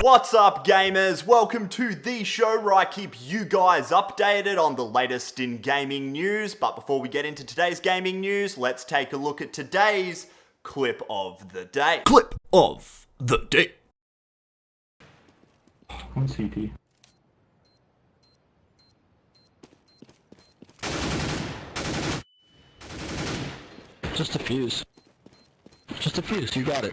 What's up, gamers? Welcome to the show where I keep you guys updated on the latest in gaming news. But before we get into today's gaming news, let's take a look at today's clip of the day. Clip of the day. On CT. Just a fuse. Just a fuse, you got it.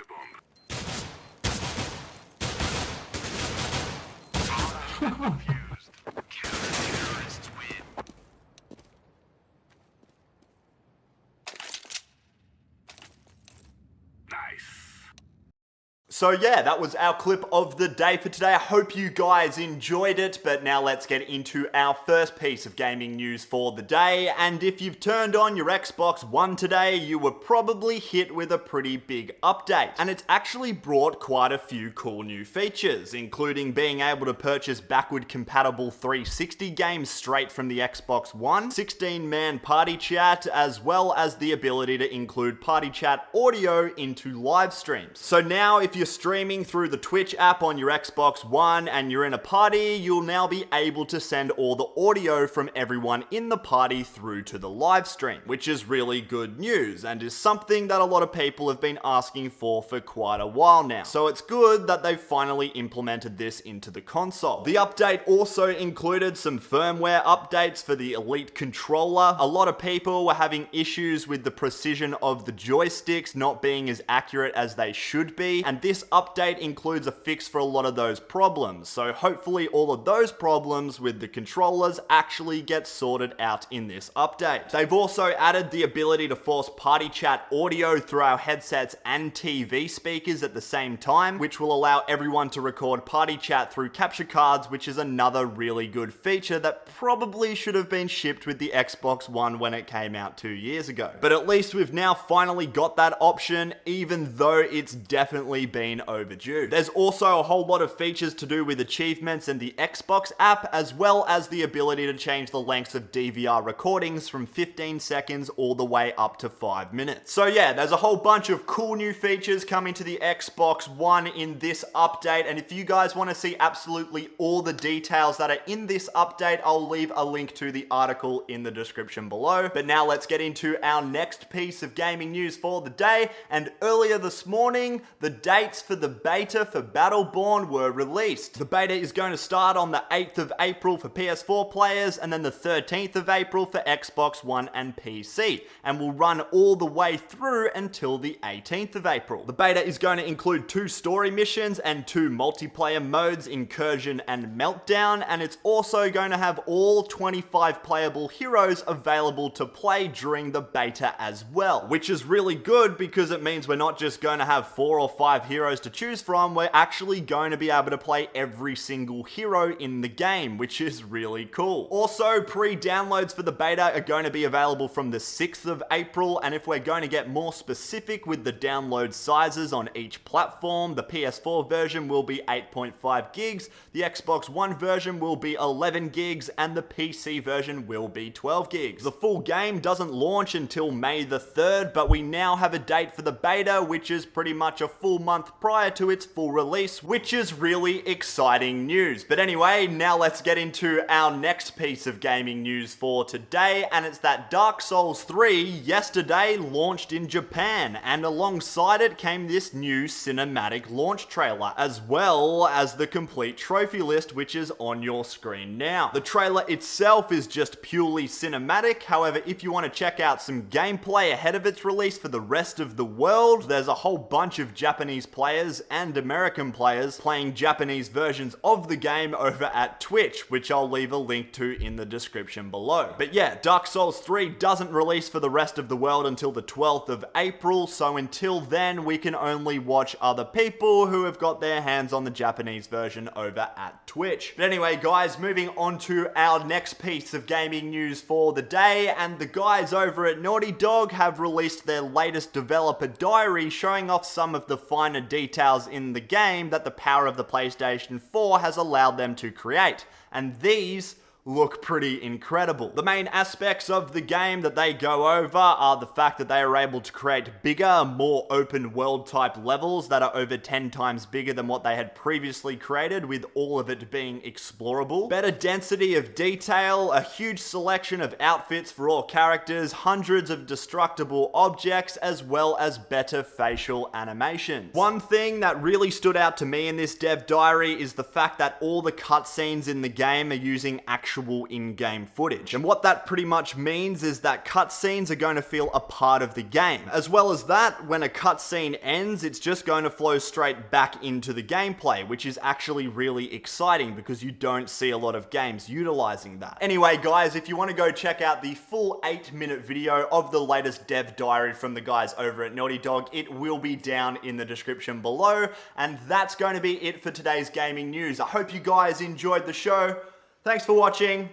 So yeah, that was our clip of the day for today. I hope you guys enjoyed it, but now let's get into our first piece of gaming news for the day. And if you've turned on your Xbox One today, you were probably hit with a pretty big update. And it's actually brought quite a few cool new features, including being able to purchase backward compatible 360 games straight from the Xbox One, 16-man party chat, as well as the ability to include party chat audio into live streams. So now if you're streaming through the Twitch app on your Xbox One and you're in a party, you'll now be able to send all the audio from everyone in the party through to the live stream, which is really good news and is something that a lot of people have been asking for quite a while now. So it's good that they've finally implemented this into the console. The update also included some firmware updates for the Elite controller. A lot of people were having issues with the precision of the joysticks not being as accurate as they should be, and this update includes a fix for a lot of those problems, so hopefully all of those problems with the controllers actually get sorted out in this update. They've also added the ability to force party chat audio through our headsets and TV speakers at the same time, which will allow everyone to record party chat through capture cards, which is another really good feature that probably should have been shipped with the Xbox One when it came out 2 years ago. But at least we've now finally got that option, even though it's definitely been overdue. There's also a whole lot of features to do with achievements in the Xbox app, as well as the ability to change the lengths of DVR recordings from 15 seconds all the way up to 5 minutes. So yeah, there's a whole bunch of cool new features coming to the Xbox One in this update, and if you guys want to see absolutely all the details that are in this update, I'll leave a link to the article in the description below. But now let's get into our next piece of gaming news for the day, and earlier this morning, the dates for the beta for Battleborn were released. The beta is going to start on the 8th of April for PS4 players, and then the 13th of April for Xbox One and PC, and will run all the way through until the 18th of April. The beta is going to include 2 story missions and 2 multiplayer modes, Incursion and Meltdown, and it's also going to have all 25 playable heroes available to play during the beta as well, which is really good because it means we're not just going to have 4 or 5 heroes to choose from, we're actually going to be able to play every single hero in the game, which is really cool. Also, pre-downloads for the beta are going to be available from the 6th of April, and if we're going to get more specific with the download sizes on each platform, the PS4 version will be 8.5 gigs, the Xbox One version will be 11 gigs, and the PC version will be 12 gigs. The full game doesn't launch until May the 3rd, but we now have a date for the beta, which is pretty much a full month prior to its full release, which is really exciting news. But anyway, now let's get into our next piece of gaming news for today, and it's that Dark Souls 3 yesterday launched in Japan, and alongside it came this new cinematic launch trailer, as well as the complete trophy list, which is on your screen now. The trailer itself is just purely cinematic, however, if you want to check out some gameplay ahead of its release for the rest of the world, there's a whole bunch of Japanese players and American players playing Japanese versions of the game over at Twitch, which I'll leave a link to in the description below. But yeah, Dark Souls 3 doesn't release for the rest of the world until the 12th of April, so until then we can only watch other people who have got their hands on the Japanese version over at Twitch. But anyway guys, moving on to our next piece of gaming news for the day, and the guys over at Naughty Dog have released their latest developer diary showing off some of the finer details in the game that the power of the PlayStation 4 has allowed them to create. And these look pretty incredible. The main aspects of the game that they go over are the fact that they are able to create bigger, more open world type levels that are over 10 times bigger than what they had previously created, with all of it being explorable. Better density of detail, a huge selection of outfits for all characters, hundreds of destructible objects, as well as better facial animations. One thing that really stood out to me in this dev diary is the fact that all the cutscenes in the game are using actual in-game footage. And what that pretty much means is that cutscenes are going to feel a part of the game. As well as that, when a cutscene ends, it's just going to flow straight back into the gameplay, which is actually really exciting because you don't see a lot of games utilizing that. Anyway, guys, if you want to go check out the full 8-minute video of the latest dev diary from the guys over at Naughty Dog, it will be down in the description below. And that's going to be it for today's gaming news. I hope you guys enjoyed the show. Thanks for watching,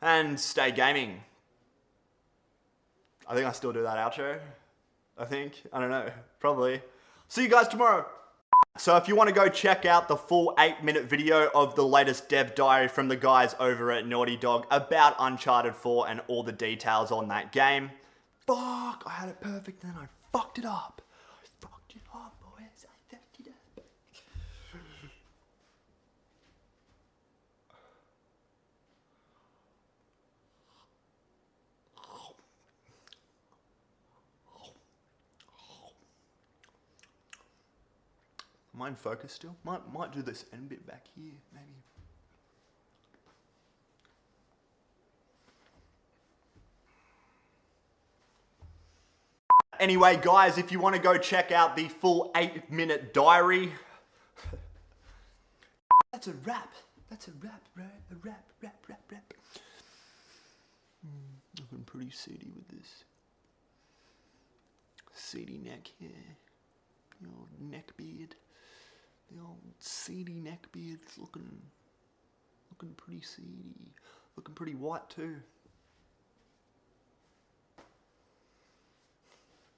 and stay gaming. I think I still do that outro. I don't know, probably. See you guys tomorrow. So if you want to go check out the full 8-minute video of the latest dev diary from the guys over at Naughty Dog about Uncharted 4 and all the details on that game. Fuck, I had it perfect, then I fucked it up. I fucked it up, boys. I fucked it up. Am I in focus still? Might do this end bit back here, maybe. Anyway, guys, if you want to go check out the full 8-minute diary. That's a wrap. That's a wrap, bro. A wrap. Looking pretty seedy with this. Seedy neck here. The old neck beard. The old seedy neck beard's looking pretty seedy. Looking pretty white too.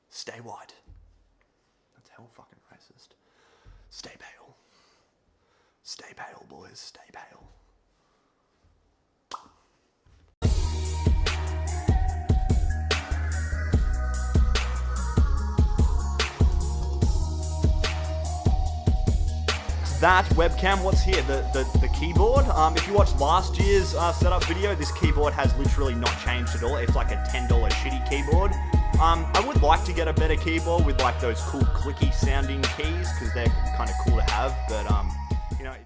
Stay white. That's hell fucking racist. Stay pale. Stay pale, boys. Stay pale. That webcam, what's here? The keyboard. If you watched last year's setup video, this keyboard has literally not changed at all. It's like a $10 shitty keyboard. I would like to get a better keyboard with like those cool clicky sounding keys because they're kind of cool to have, but you know.